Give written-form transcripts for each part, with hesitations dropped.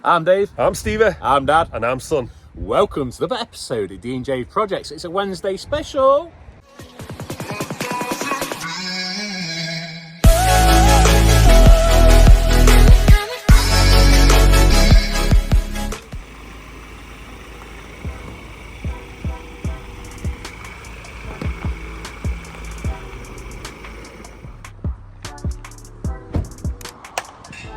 I'm Dave. I'm Stevie. I'm Dad. And I'm Son. Welcome to the episode of DJ Projects. It's a Wednesday special.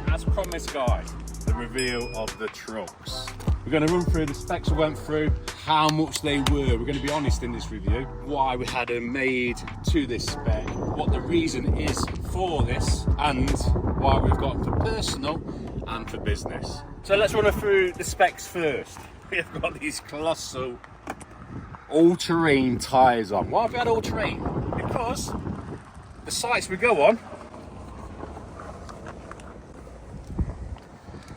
As promised, guys, the reveal of the trucks. We're going to run through the specs we went through, how much they were. We're going to be honest in this review, why we had them made to this spec, what the reason is for this, and why we've got them for personal and for business. So let's run through the specs first. We have got these colossal all-terrain tyres on. Why have we had all-terrain? Because the sites we go on,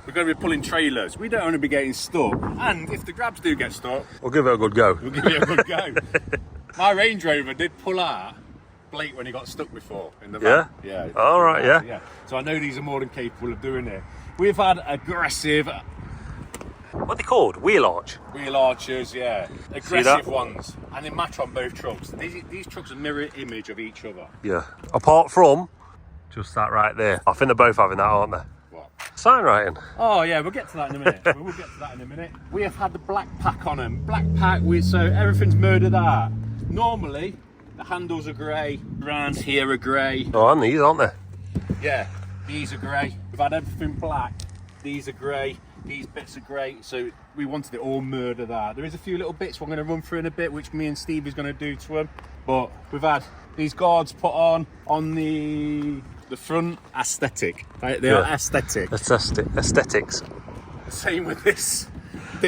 we're going to be pulling trailers. We don't want to be getting stuck. And if the grabs do get stuck, We'll give it a good go. we'll give it a good go. My Range Rover did pull out Blake when he got stuck before in the van. Yeah? Yeah. All right, yeah. So I know these are more than capable of doing it. We've had aggressive What are they called? Wheel arch? wheel archers, yeah. that? Aggressive ones. And they match on both trucks. These trucks are mirror image of each other. Yeah. Apart from just that right there. I think they're both having that, aren't they? What? Sign writing. Oh yeah, we'll get to that in a minute. We'll get to that in a minute. We have had the black pack on them. Black pack, so everything's murdered out. Normally, the handles are grey, rounds here are grey. Oh, and these, aren't they? Yeah, these are grey. We've had everything black. These are grey. These bits are grey. So we wanted it all murdered out. There is a few little bits we're going to run through in a bit, which me and Stevie's going to do to them. But we've had these guards put on the front. Aesthetic. They are aesthetic. Aesthetics. Same with this.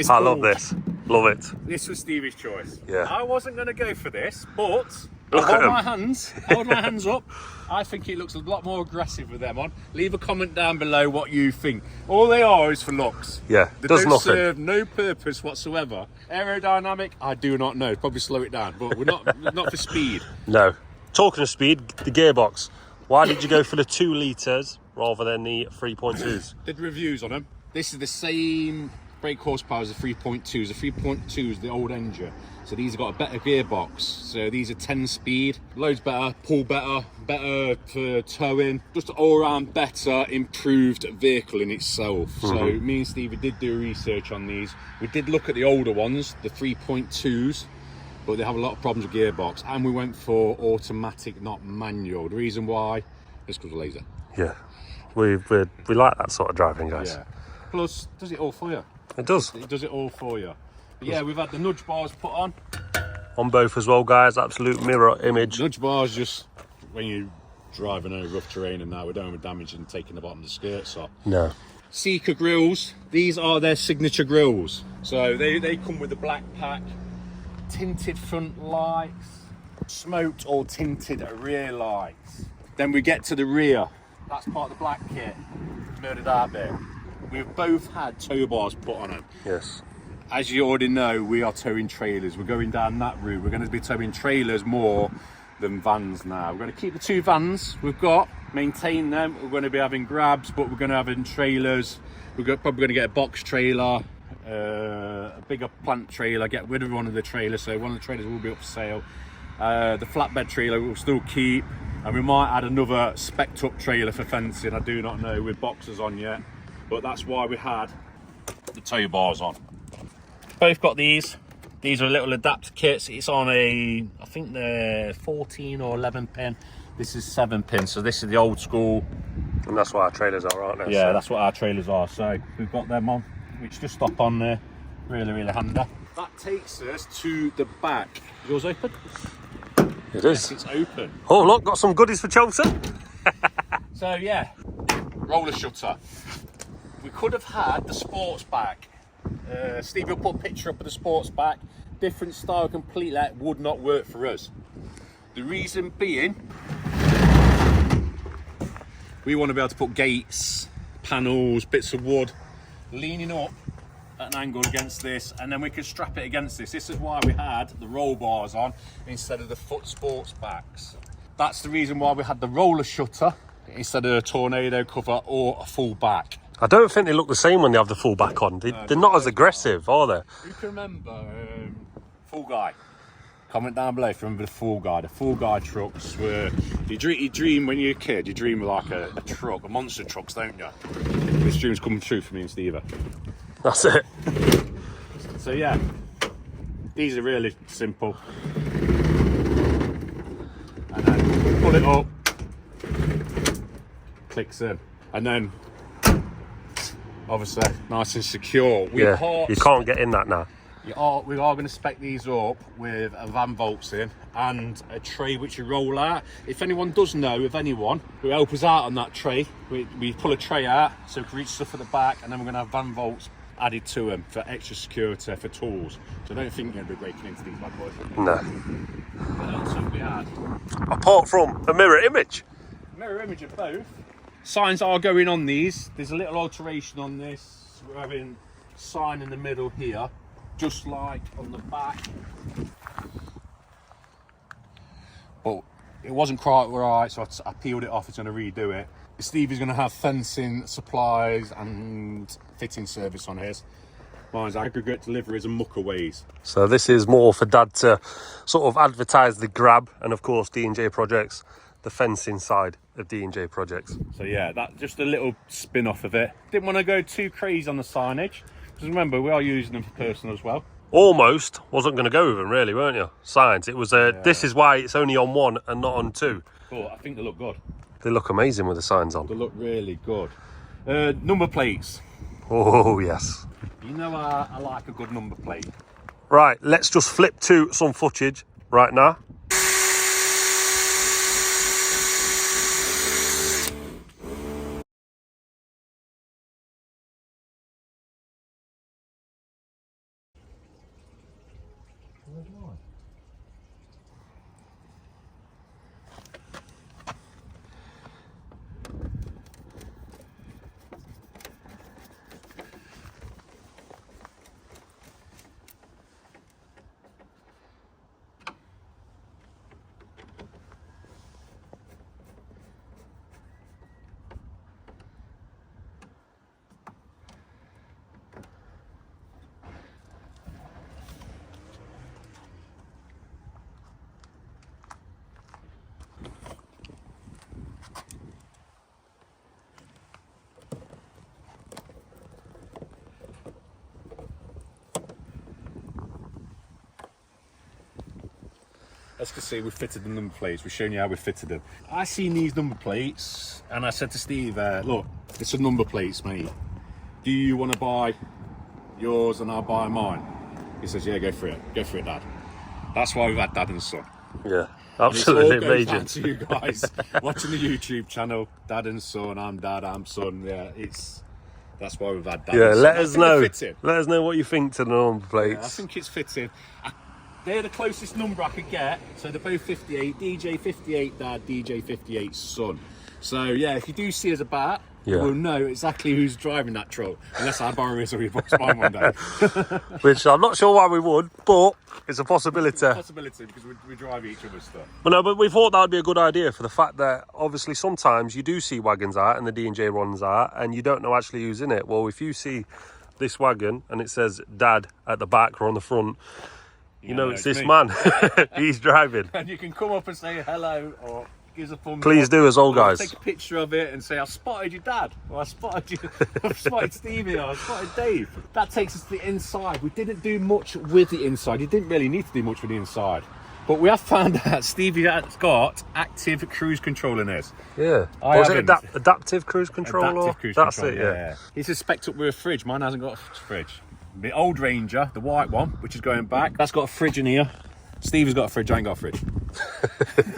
I love this. Love it. This was Stevie's choice. Yeah. I wasn't going to go for this, but Look at hold 'em. my hands up. I think it looks a lot more aggressive with them on. Leave a comment down below what you think. All they are is for looks. Yeah, They does don't nothing. serve no purpose whatsoever. Aerodynamic, I do not know. Probably slow it down, but we're not for speed. No. Talking of speed, the gearbox. Why did you go for the 2 litres rather than the 3.2s? Did reviews on them. This is the same brake horsepower as the 3.2s. The 3.2 is the old engine. So these have got a better gearbox. So these are 10 speed, loads better, pull better, better for towing, just all around better, improved vehicle in itself. So me and Stevie did do research on these. We did look at the older ones, the 3.2s, but they have a lot of problems with gearbox. And we went for automatic, not manual. The reason why is because we're lazy. Yeah. We like that sort of driving, guys. Yeah. Plus, does it all for you. It does. It does it all for you. But yeah, we've had the nudge bars put on. On both as well, guys. Absolute mirror image. Nudge bars just when you're driving over rough terrain and that, we don't have damage and taking the bottom of the skirts off. No. Seeker grills, these are their signature grills. So they come with the black pack, tinted front lights, smoked or tinted rear lights. Then we get to the rear. That's part of the black kit. Murdered out bit. We've both had tow bars put on them. Yes. As you already know, we are towing trailers. We're going down that route. We're going to be towing trailers more than vans now. We're going to keep the 2 vans we've got, maintain them. We're going to be having grabs, but we're going to have in trailers. We're probably going to get a box trailer, a bigger plant trailer, get rid of one of the trailers. So one of the trailers will be up for sale. The flatbed trailer we'll still keep. And we might add another spec'd up trailer for fencing. I do not know, with boxes on yet. But that's why we had the tow bars on. Both got these. These are little adapter kits. It's on I think they're 14 or 11 pin. This is 7 pin, so this is the old school. And that's what our trailers are, aren't they? Yeah, So that's what our trailers are. So we've got them on, which just stop on there. Really, really handy. That takes us to the back. Yours open? It is. Yes, it's open. Oh, look, got some goodies for Chelsea. So yeah, roller shutter. We could have had the sports back. Steve will put a picture up of the sports back. Different style completely, that would not work for us. The reason being, we want to be able to put gates, panels, bits of wood leaning up at an angle against this, and then we can strap it against this. This is why we had the roll bars on instead of the foot sports backs. That's the reason why we had the roller shutter instead of a tornado cover or a full back. I don't think they look the same when they have the full back on. They're not as aggressive, are they? You can remember Full Guy. Comment down below if you remember the Full Guy. The Full Guy trucks were... You dream when you're a kid, you dream of like a truck, a monster trucks, don't you? This dream's coming true for me and Stevie. That's it. So yeah, these are really simple. And then pull it up, clicks in, and then obviously nice and secure. You can't get in that now. We are going to spec these up with a van vaults in and a tray which you roll out. If anyone does know of anyone who help us out on that tray, we pull a tray out so we can reach stuff at the back, and then we're going to have van vaults added to them for extra security for tools. So I don't think you're going to be breaking into these bad boys. No. What else have we had? Apart from a mirror image. Mirror image of both. Signs are going on these. There's a little alteration on this. We're having sign in the middle here, just like on the back. But it wasn't quite right, so I peeled it off. It's going to redo it. Stevie's going to have fencing, supplies and fitting service on his. Mine's aggregate deliveries and muckaways. So this is more for Dad to sort of advertise the grab, and of course D&J Projects, the fencing side of D&J Projects. So yeah, that's just a little spin off of it. Didn't want to go too crazy on the signage, because remember we are using them for personal as well. Almost wasn't going to go with them really, weren't you? Signs. It was This is why it's only on 1 and not on 2. But I think they look good. They look amazing with the signs on. They look really good. Number plates. Oh yes. You know I like a good number plate. Right, let's just flip to some footage right now. As you can see, we've fitted the number plates. We've shown you how we fitted them. I seen these number plates and I said to Steve, look, it's a number plates, mate. Do you want to buy yours and I'll buy mine? He says, yeah, go for it. Go for it, Dad. That's why we've had Dad and Son. Yeah, absolutely and it all goes major. down to you guys watching the YouTube channel, Dad and Son, I'm Dad, I'm Son. Yeah, that's why we've had Dad and Son. Let us know. Let us know what you think to the number plates. Yeah, I think it's fitting. They're the closest number I could get. So they're both 58. DJ 58 Dad, DJ 58 Son. So yeah, if you do see us about, we'll know exactly who's driving that truck. Unless I borrow his or he borrows mine one day. Which I'm not sure why we would, but it's a possibility. It's a possibility because we drive each other's stuff. But we thought that would be a good idea for the fact that obviously sometimes you do see wagons out and the D&J ones out and you don't know actually who's in it. Well, if you see this wagon and it says Dad at the back or on the front, you know it's this man. He's driving. And you can come up and say hello or give us a thumbs Please up. do as well, guys. Take a picture of it and say, I spotted your dad. Or I spotted you. I spotted Stevie. Or I spotted Dave. That takes us to the inside. We didn't do much with the inside. You didn't really need to do much with the inside. But we have found out Stevie has got active cruise control in his. Yeah. Was it adaptive cruise control? Adaptive cruise control, yeah. He's spec'd up with a fridge. Mine hasn't got a fridge. The old Ranger, the white one, which is going back, that's got a fridge in here. Steve's got a fridge, I ain't got a fridge.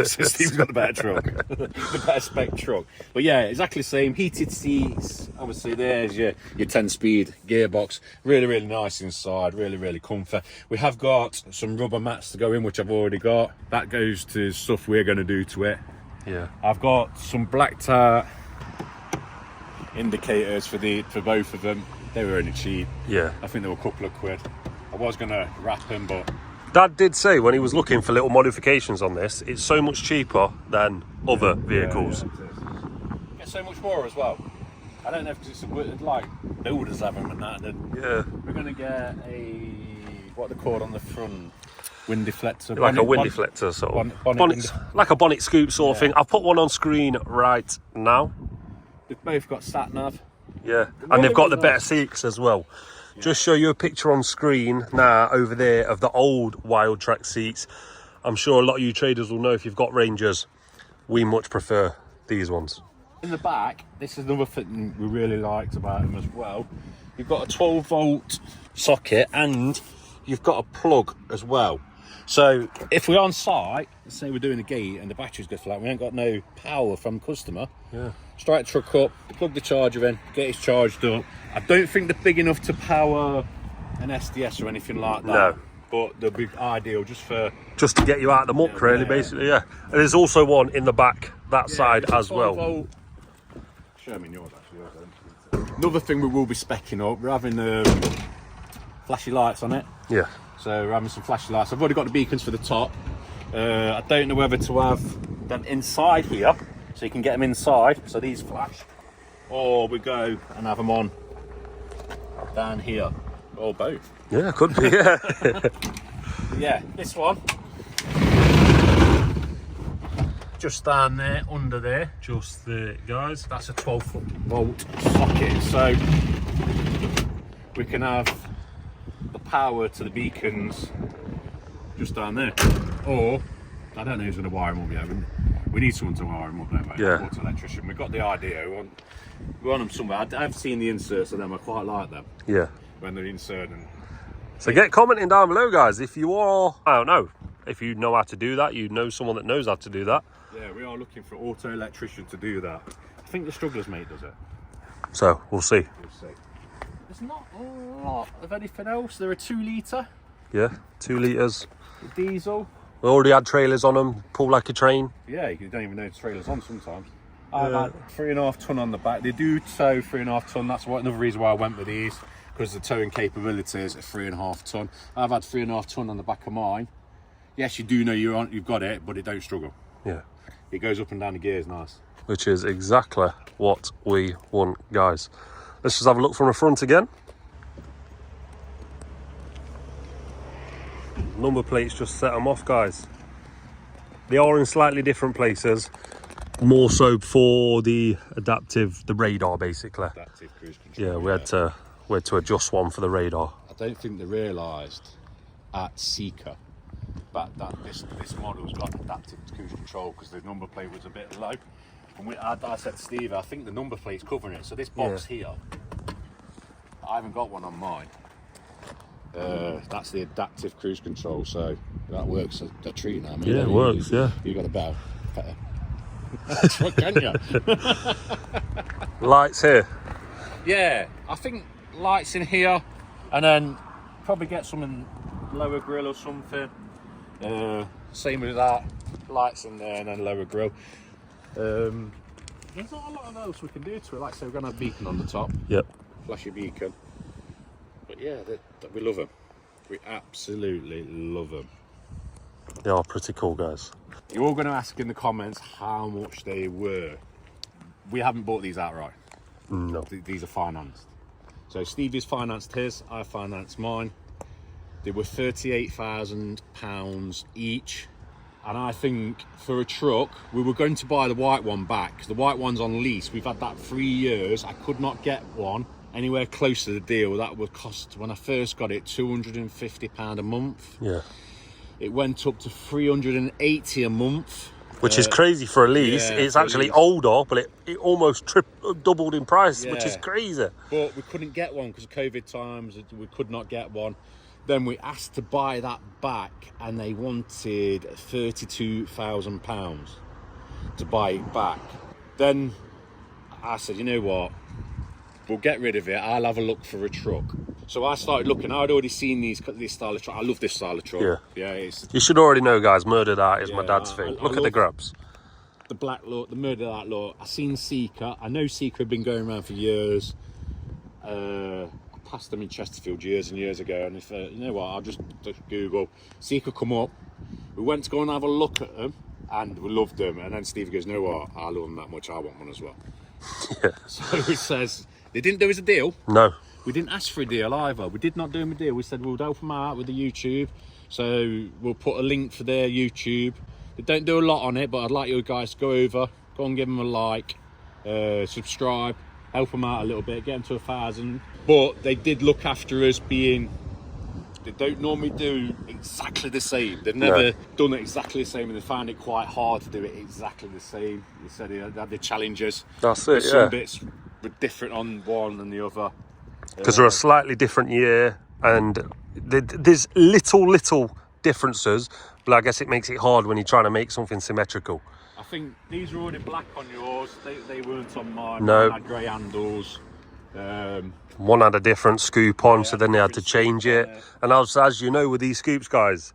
So Steve's got the better truck, the better spec truck. But yeah, exactly the same. Heated seats. Obviously, there's your 10-speed gearbox. Really, really nice inside. Really, really comfy. We have got some rubber mats to go in, which I've already got. That goes to stuff we're going to do to it. Yeah. I've got some black tar indicators for both of them. They were only cheap. Yeah. I think they were a couple of quid. I was going to wrap them, but... Dad did say when he was looking for little modifications on this, it's so much cheaper than other vehicles. Get so much more as well. I don't know if it's like builders have them and that. Yeah. We're going to get a, what they're called on the front, wind deflector. Like a wind deflector sort of. Bonnet, like a bonnet scoop sort of thing. I've put one on screen right now. They've both got sat nav. Yeah, and they've got the better seats as well. Yeah. Just show you a picture on screen now over there of the old Wild Track seats. I'm sure a lot of you traders will know if you've got Rangers, we much prefer these ones. In the back, this is another thing we really liked about them as well. You've got a 12 volt socket and you've got a plug as well. So if we're on site, let's say we're doing a gate and the batteries go flat, we ain't got no power from customer. Yeah. Straight truck up, plug the charger in, get it charged up. I don't think they're big enough to power an SDS or anything like that. No. But they'll be ideal just to get you out of the muck, really, basically, yeah. And there's also one in the back, that side as well. Volt. Show me yours, actually. Another thing we will be specking up, we're having flashy lights on it. Yeah. So we're having some flashy lights. I've already got the beacons for the top. I don't know whether to have them inside here, so you can get them inside, so these flash, or we go and have them on down here, or both. Yeah, could be, yeah. Yeah, this one. Just down there, under there. Just there, guys. That's a 12 volt socket, so we can have the power to the beacons just down there. Or, I don't know who's going to wire them up yet. We need someone to wire them up, don't we? Yeah. Auto electrician. We've got the idea. We want them somewhere. I've seen the inserts of them. I quite like them. Yeah. When they're inserted. So get commenting down below, guys, if you are, I don't know, if you know how to do that, you know someone that knows how to do that. Yeah, we are looking for an auto electrician to do that. I think the Strugglers mate does it. So, we'll see. We'll see. There's not a lot of anything else. They're a 2 litre. Yeah, 2 litres. Diesel. We already had trailers on them, pull like a train. Yeah, you don't even know the trailers on sometimes. I've had 3.5 ton on the back. They do tow 3.5 ton. That's another reason why I went with these, because the towing capabilities are 3.5 ton. I've had 3.5 ton on the back of mine. Yes, you do know you've got it, but it don't struggle. Yeah. It goes up and down the gears nice. Which is exactly what we want, guys. Let's just have a look from the front again. Number plates, just set them off, guys. They are in slightly different places. More so for the the radar, basically. Adaptive cruise control. Yeah, we had to adjust one for the radar. I don't think they realised at Seeker that this model's got adaptive cruise control because the number plate was a bit low. And I said to Steve, I think the number plate's covering it. So this box here, I haven't got one on mine. That's the adaptive cruise control, so that works a treat now. Yeah, it works, yeah. You got a better. That's what, can you? Lights here. Yeah, I think lights in here, and then probably get some in lower grille or something. Same with that, lights in there and then lower grille. There's not a lot else we can do to it. Like I say, we're going to have beacon on the top. Yep. Flashy beacon. But yeah, we love them. We absolutely love them. They are pretty cool, guys. You're all going to ask in the comments how much they were. We haven't bought these outright. No. These are financed. So Stevie's financed his, I financed mine. They were £38,000 each. And I think for a truck, we were going to buy the white one back because the white one's on lease. We've had that 3 years. I could not get one anywhere close to the deal. That would cost, when I first got it, £250 a month. Yeah. It went up to £380 a month. Which is crazy for a lease. Yeah, it's actually older, but it almost doubled in price, which is crazy. But we couldn't get one because of COVID times. We could not get one. Then we asked to buy that back, and they wanted £32,000 to buy it back. Then I said, you know what? We'll get rid of it. I'll have a look for a truck. So I started looking. I'd already seen this style of truck. I love this style of truck. Yeah. You should already know, guys. Murdered Art is my dad's thing. Look at the grabs. The black look, the Murdered Art look. I seen Seeker. I know Seeker had been going around for years. I passed them in Chesterfield years and years ago, and if you know what, I'll just Google Seeker come up. We went to go and have a look at them, and we loved them. And then Steve goes, "No, what? I love them that much. I want one as well." Yeah. So it says, they didn't do us a deal. No. We didn't ask for a deal either. We did not do them a deal. We said we'll help them out with the YouTube. So we'll put a link for their YouTube. They don't do a lot on it, but I'd like you guys to go over, go and give them a like, subscribe, help them out a little bit, get them to 1,000. But they did look after us being, they don't normally do exactly the same. They've never done it exactly the same, and they found it quite hard to do it exactly the same. They said they had the challenges. That's it, Some bits were different on one than the other. Because they're a slightly different year, and there's little differences, but I guess it makes it hard when you're trying to make something symmetrical. I think these are already black on yours. They weren't on mine. No. Mine had grey handles. One had a different scoop on, so then they had to change it. And as you know, with these scoops, guys,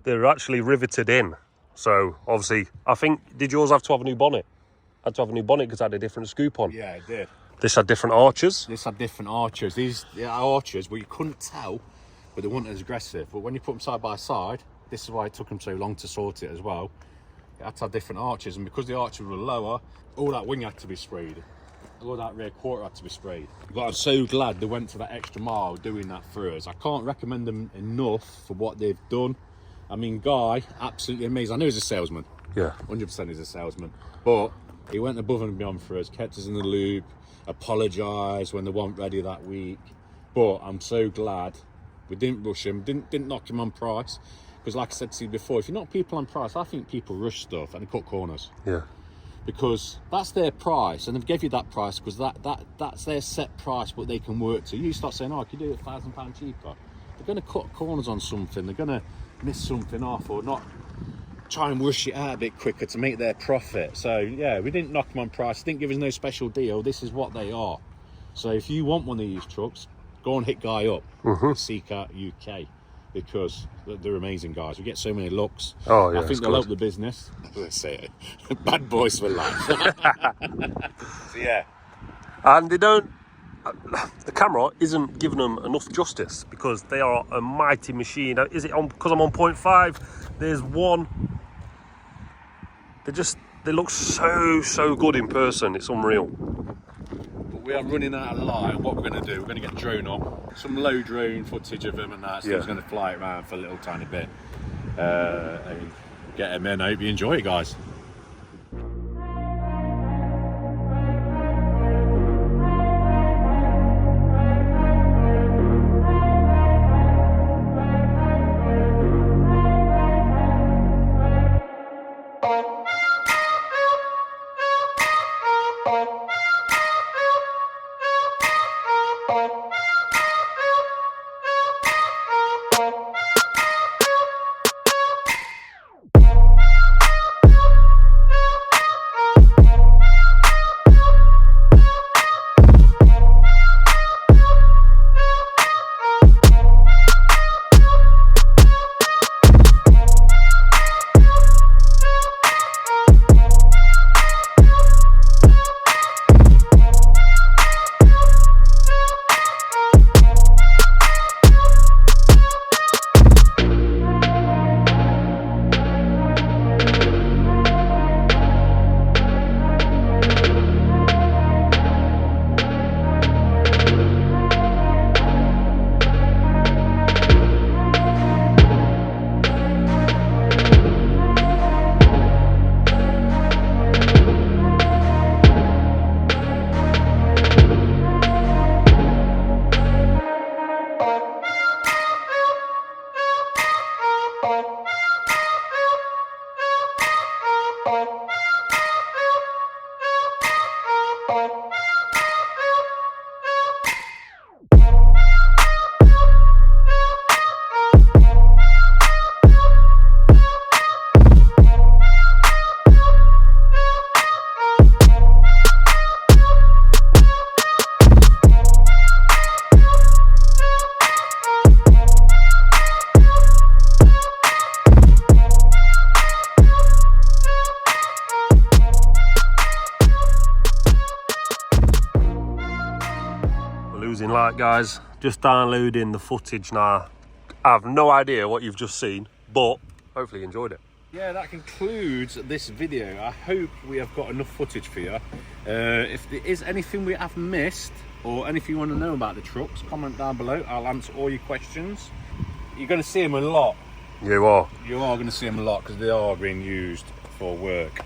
they're actually riveted in. So obviously, I think, did yours have to have a new bonnet? Had to have a new bonnet because it had a different scoop on. Yeah, it did. This had different arches. This had different arches. These arches, well, you couldn't tell, but they weren't as aggressive. But when you put them side by side, this is why it took them so long to sort it as well. It had to have different arches, and because the arches were lower, all that wing had to be sprayed. All that rear quarter had to be sprayed. But I'm so glad they went to that extra mile doing that for us. I can't recommend them enough for what they've done. I mean, Guy, absolutely amazing. I know he's a salesman. Yeah. 100% he's a salesman. But he went above and beyond for us, kept us in the loop, apologised when they weren't ready that week. But I'm so glad we didn't rush him, didn't knock him on price. Because like I said to you before, if you knock people on price, I think people rush stuff and they cut corners. Yeah. Because that's their price, and they've gave you that price because that's their set price, but they can work to. You start saying, oh, I could do it £1,000 cheaper. They're going to cut corners on something. They're going to miss something off, or not try and rush it out a bit quicker to make their profit. So yeah, we didn't knock them on price. Didn't give us no special deal. This is what they are. So if you want one of these trucks, go and hit Guy up, Seeker UK, because they're amazing guys. We get so many looks. Oh yeah, I think they'll help the business. Let's say it. Bad boys for life. So yeah. And they don't, the camera isn't giving them enough justice, because they are a mighty machine. Is it on because I'm on 0.5? There's one. They look so good in person. It's unreal. But we are running out of light. What we're going to do, we're going to get drone up, some low drone footage of them and that. So he's going to fly it around for a little tiny bit and get him in. I hope you enjoy it, guys. Losing light, guys. Just downloading the footage now. I have no idea what you've just seen, but hopefully you enjoyed it. yeah, that concludes this video. I hope we have got enough footage for you. If there is anything we have missed or anything you want to know about the trucks, comment down below. I'll answer all your questions. You're going to see them a lot. You are. You are going to see them a lot because they are being used for work.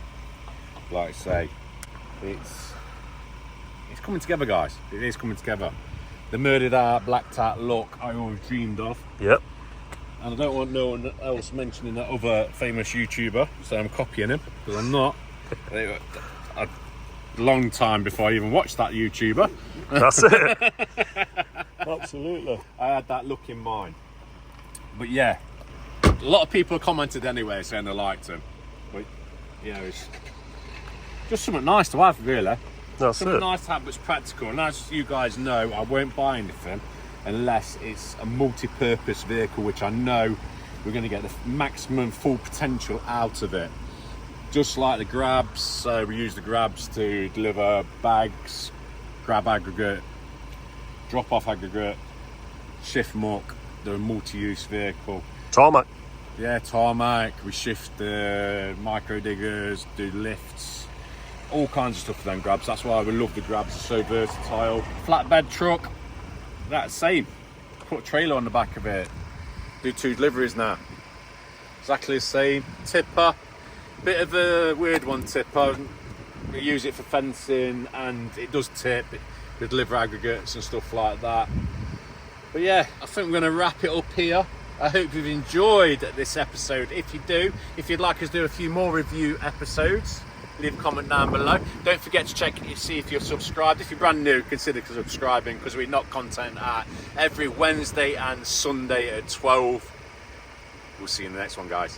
Like I say, it's coming together, guys. It is coming together. The murdered art, blacked out look I always dreamed of. Yep. And I don't want no one else mentioning that other famous YouTuber, so I'm copying him, because I'm not. A long time before I even watched that YouTuber. That's it. Absolutely. I had that look in mind. But yeah, a lot of people commented anyway saying they liked him. But yeah, it's just something nice to have, really. That's something it. nice to have that's practical. And as you guys know, I won't buy anything unless it's a multi-purpose vehicle, which I know we're going to get the maximum full potential out of it. Just like the grabs, so we use the grabs to deliver bags, grab aggregate, drop off aggregate, shift muck. They're a multi-use vehicle. Tarmac. Yeah, tarmac. We shift the micro diggers, do lifts, all kinds of stuff for them grabs. That's why we love the grabs. They're so versatile. Flatbed truck. That's the same. Put a trailer on the back of it. Do 2 deliveries now. Exactly the same. Tipper. Bit of a weird one, tipper. We use it for fencing and it does tip. We deliver aggregates and stuff like that. But yeah, I think we're going to wrap it up here. I hope you've enjoyed this episode. If you do, if you'd like us to do a few more review episodes, leave a comment down below. Don't forget to check and see if you're subscribed. If you're brand new, consider subscribing because we knock content out every Wednesday and Sunday at 12. We'll see you in the next one, guys.